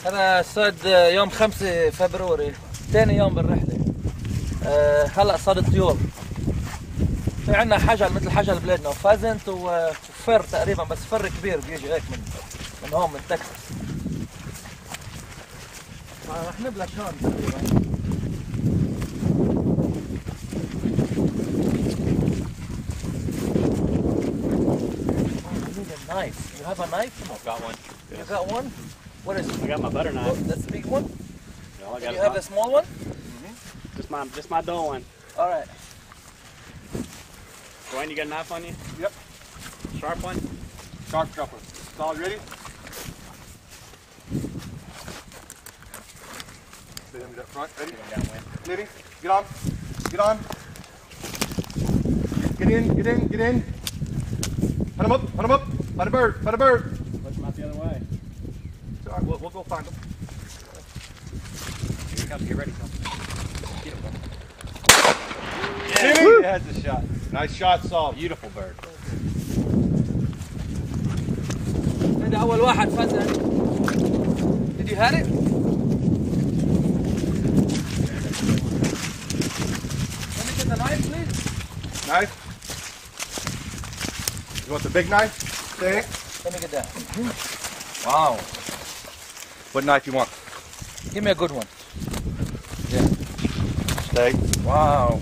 هذا صاد يوم 5 فبراير، ثاني يوم بالرحلة. هلا صاد الطيور. في عنا حجل مثل حجل بلادنا، وفازنت وفر تقريبا، بس فر كبير بيجي هيك من هون من تكساس. رح نبلش هون تقريبا. Knife. You have a knife? I've got one. You got one? What is it? I got my butter knife. That's the big one? No, I And got you have the small one? Just my dull one. All right. Dwayne, you got a knife on you? Yep. Sharp one? Sharp chopper. All ready? Stay up front. Ready? Ready? Get on. Get on. Get in. Get in. Get in. Hunt him up. Hunt him up. Find a bird. Find a bird. Push him out the other way. All right, we'll go find him. Here he comes. Get ready. Get him. Yeah, Woo! That's a shot. Nice shot, Saul. Beautiful bird. هذا أول واحد فازن. Did you have it? Let me get the knife, please. Knife. You want the big knife? Stay. Let me get that. Wow. What knife you want? Give me a good one. Stay. Wow.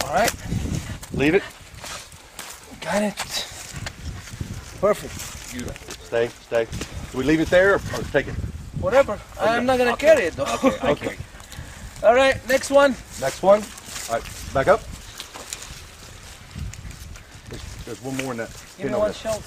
All right. Leave it. Got it. Perfect. Stay. Stay. Do we leave it there or take it? Whatever. I'm not gonna carry it though. Okay. All right. Next one. Next one. All right. Back up. There's one more in that. Give me one shell.